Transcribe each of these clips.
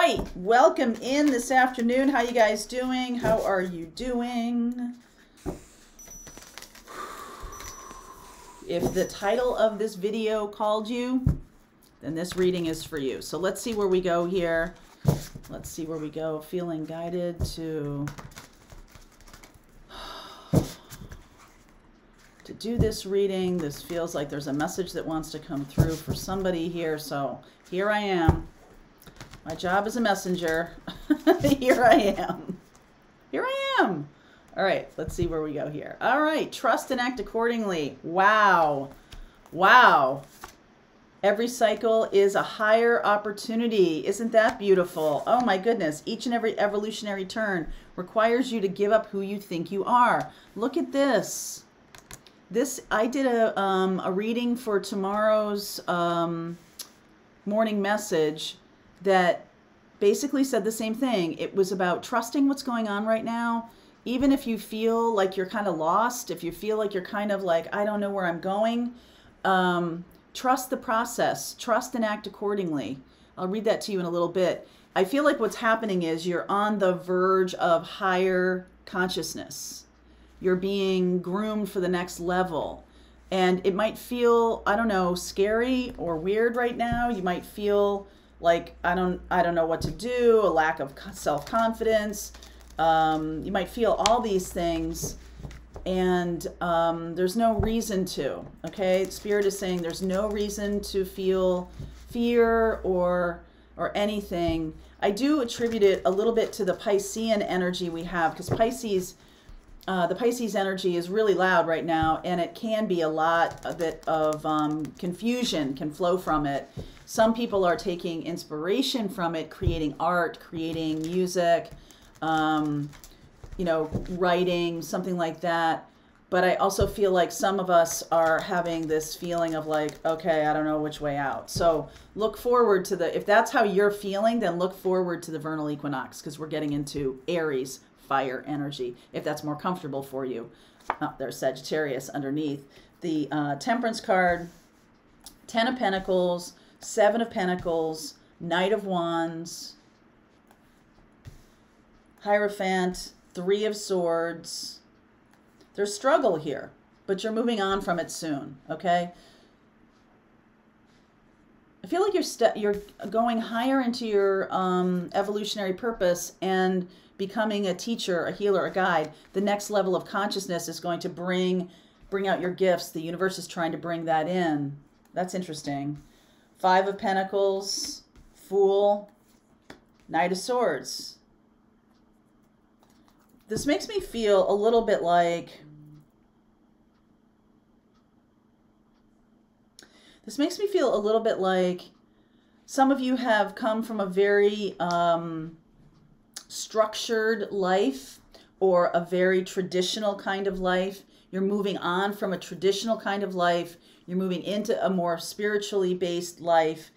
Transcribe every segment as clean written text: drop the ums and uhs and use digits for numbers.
right, welcome in this afternoon. How you guys doing? How are you doing? If the title of this video called you, then this reading is for you. So let's see where we go here. Let's see where we go. Feeling guided to do this reading. This feels like there's a message that wants to come through for somebody here. So here I am. My job as a messenger. Here I am. Here I am. All right, let's see where we go here. All right, trust and act accordingly. Wow. Wow. Every cycle is a higher opportunity. Isn't that beautiful? Oh my goodness. Each and every evolutionary turn requires you to give up who you think you are. Look at this. I did a reading for tomorrow's morning message that basically said the same thing. It was about trusting what's going on right now. Even if you feel like you're kind of lost, if you feel like you're kind of like, I don't know where I'm going, trust the process. Trust and act accordingly. I'll read that to you in a little bit. I feel like what's happening is you're on the verge of higher consciousness. You're being groomed for the next level. And it might feel, I don't know, scary or weird right now. You might feel like, I don't know what to do, a lack of self-confidence. You might feel all these things, and there's no reason to, okay? Spirit is saying there's no reason to feel fear or anything. I do attribute it a little bit to the Piscean energy we have, because Pisces, the Pisces energy is really loud right now, and it can be a bit of confusion can flow from it. Some people are taking inspiration from it, creating art, creating music, you know, writing, something like that. But I also feel like some of us are having this feeling of like, okay, I don't know which way out. So look forward to if that's how you're feeling, then look forward to the vernal equinox, because we're getting into Aries fire energy, if that's more comfortable for you. Oh, there's Sagittarius underneath. The Temperance card, 10 of Pentacles, 7 of Pentacles, Knight of Wands, Hierophant, 3 of Swords. There's struggle here, but you're moving on from it soon, okay? I feel like you're going higher into your evolutionary purpose and becoming a teacher, a healer, a guide. The next level of consciousness is going to bring out your gifts. The universe is trying to bring that in. That's interesting. 5 of Pentacles, Fool, Knight of Swords. This makes me feel a little bit like, some of you have come from a very structured life, or a very traditional kind of life. You're moving on from a traditional kind of life. You're moving into a more spiritually based life.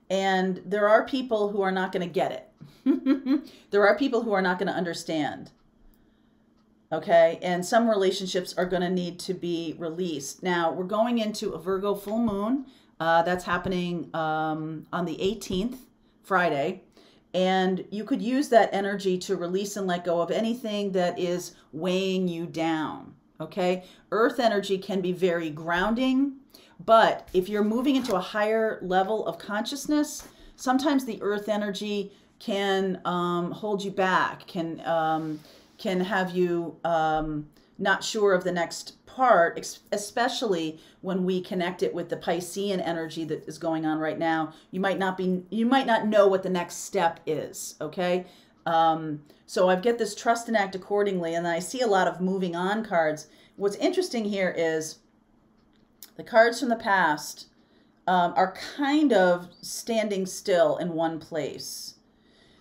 And there are people who are not going to get it. There are people who are not going to understand. Okay, and some relationships are going to need to be released. Now, we're going into a Virgo full moon. That's happening on the 18th, Friday. And you could use that energy to release and let go of anything that is weighing you down. Okay, Earth energy can be very grounding, but if you're moving into a higher level of consciousness, sometimes the Earth energy can hold you back, can have you not sure of the next part, especially when we connect it with the Piscean energy that is going on right now. You might not know what the next step is, okay? So I've got this trust and act accordingly, and I see a lot of moving on cards. What's interesting here is the cards from the past are kind of standing still in one place.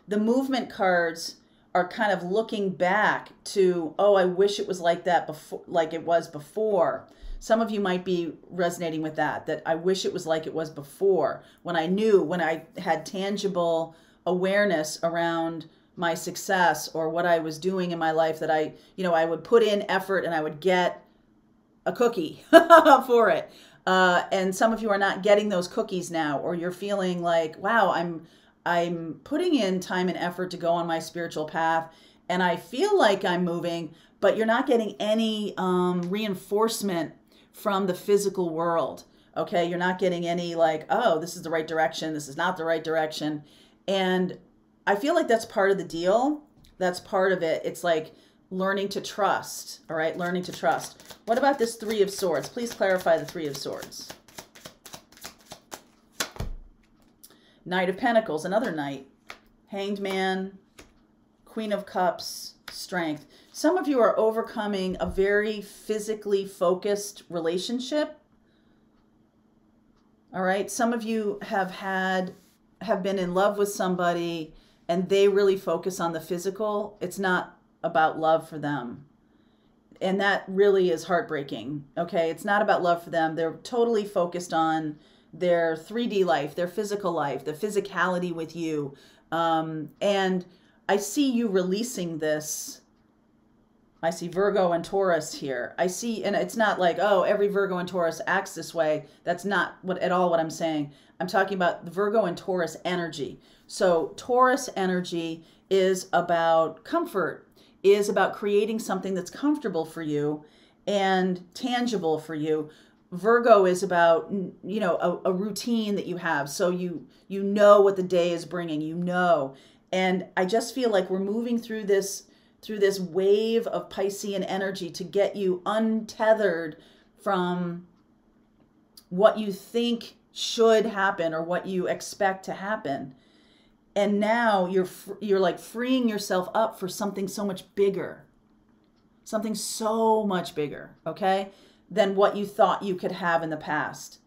The movement cards are kind of looking back to, oh, I wish it was like that before, like it was before. Some of you might be resonating with that I wish it was like it was before, when I had tangible awareness around my success or what I was doing in my life, that I would put in effort and I would get a cookie for it. And some of you are not getting those cookies now, or you're feeling like, wow, I'm putting in time and effort to go on my spiritual path, and I feel like I'm moving, but you're not getting any reinforcement from the physical world. Okay, you're not getting any like, oh, this is the right direction, this is not the right direction. And I feel like that's part of the deal. That's part of it. It's like learning to trust. All right, learning to trust. What about this Three of Swords? Please clarify the Three of Swords. Knight of Pentacles, another knight. Hanged Man, Queen of Cups, Strength. Some of you are overcoming a very physically focused relationship. All right, some of you have been in love with somebody and they really focus on the physical. It's not about love for them. And that really is heartbreaking. Okay, it's not about love for them. They're totally focused on their 3D life, their physical life, the physicality with you. And I see you releasing this. I see Virgo and Taurus here. I see, and it's not like, oh, every Virgo and Taurus acts this way. That's not at all what I'm saying. I'm talking about the Virgo and Taurus energy. So Taurus energy is about comfort, is about creating something that's comfortable for you and tangible for you. Virgo is about, you know, a routine that you have. So you know what the day is bringing, you know. And I just feel like we're moving through this wave of Piscean energy to get you untethered from what you think should happen or what you expect to happen. And now you're like freeing yourself up for something so much bigger. Something so much bigger, okay? Than what you thought you could have in the past.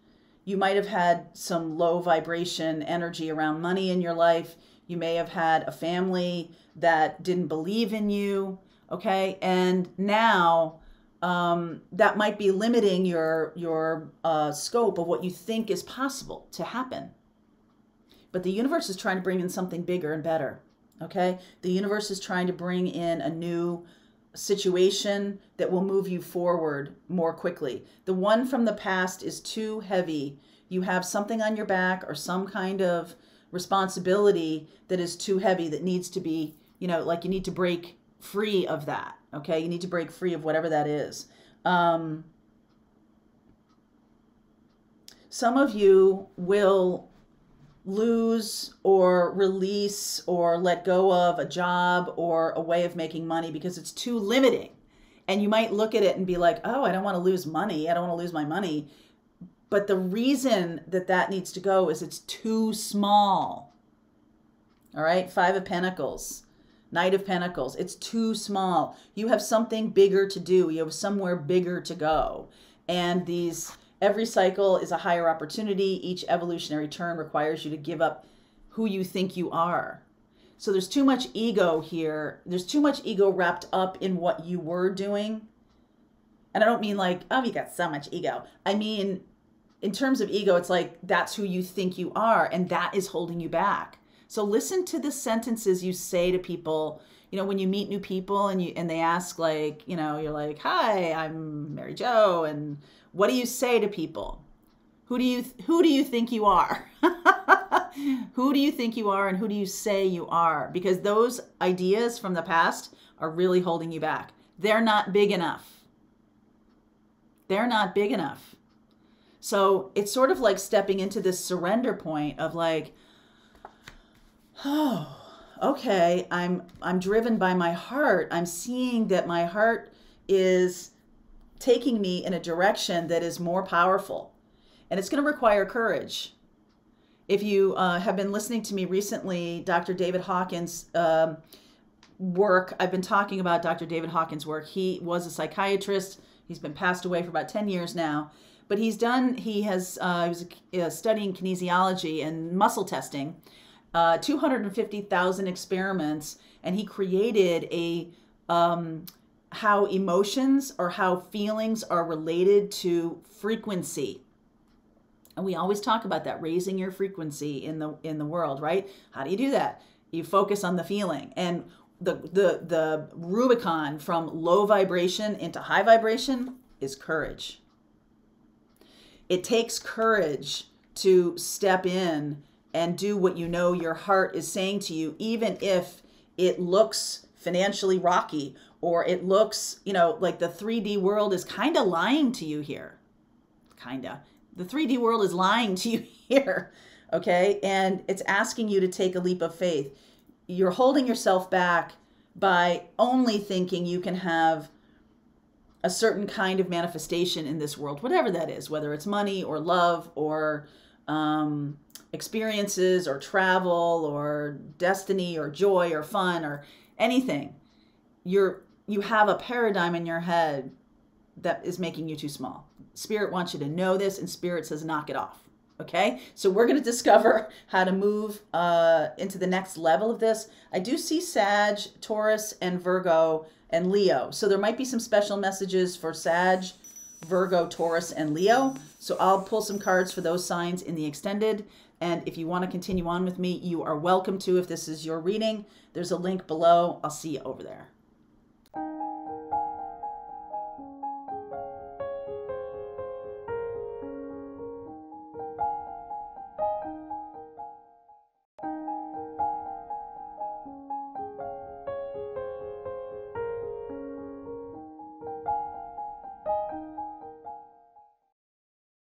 You might have had some low vibration energy around money in your life. You may have had a family that didn't believe in you, okay? And now that might be limiting your scope of what you think is possible to happen. But the universe is trying to bring in something bigger and better, okay? The universe is trying to bring in a new situation that will move you forward more quickly. The one from the past is too heavy. You have something on your back or some kind of responsibility that is too heavy that needs to be, you know, like you need to break free of that, okay? You need to break free of whatever that is. Some of you will lose or release or let go of a job or a way of making money because it's too limiting. And you might look at it and be like, oh, I don't want to lose money. I don't want to lose my money. But the reason that that needs to go is it's too small. All right, Five of Pentacles, Knight of Pentacles. It's too small. You have something bigger to do. You have somewhere bigger to go. And every cycle is a higher opportunity. Each evolutionary turn requires you to give up who you think you are. So there's too much ego here. There's too much ego wrapped up in what you were doing. And I don't mean like, oh, you got so much ego. I mean, in terms of ego, it's like that's who you think you are, and that is holding you back. So listen to the sentences you say to people. You know, when you meet new people and they ask, like, you know, you're like, hi, I'm Mary Jo, and what do you say to people? Who do you think you are? Who do you think you are, and who do you say you are? Because those ideas from the past are really holding you back. They're not big enough. They're not big enough. So it's sort of like stepping into this surrender point of like, oh, okay, I'm driven by my heart. I'm seeing that my heart is taking me in a direction that is more powerful. And it's going to require courage. If you have been listening to me recently, Dr. David Hawkins' work, I've been talking about Dr. David Hawkins' work. He was a psychiatrist. He's been passed away for about 10 years now. But he was studying kinesiology and muscle testing, 250,000 experiments, and he created how emotions or how feelings are related to frequency. And we always talk about that, raising your frequency in the world, right? How do you do that? You focus on the feeling. And the Rubicon from low vibration into high vibration is courage. It takes courage to step in and do what you know your heart is saying to you, even if it looks financially rocky, or it looks, you know, like the 3D world is kind of lying to you here. Kinda. The 3D world is lying to you here, okay? And it's asking you to take a leap of faith. You're holding yourself back by only thinking you can have a certain kind of manifestation in this world, whatever that is, whether it's money or love or experiences or travel or destiny or joy or fun or anything. You have a paradigm in your head that is making you too small. Spirit wants you to know this, and Spirit says knock it off. Okay, so we're going to discover how to move into the next level of this. I do see Sag, Taurus, and Virgo, and Leo. So there might be some special messages for Sag, Virgo, Taurus, and Leo. So I'll pull some cards for those signs in the extended. And if you want to continue on with me, you are welcome to. If this is your reading, there's a link below. I'll see you over there.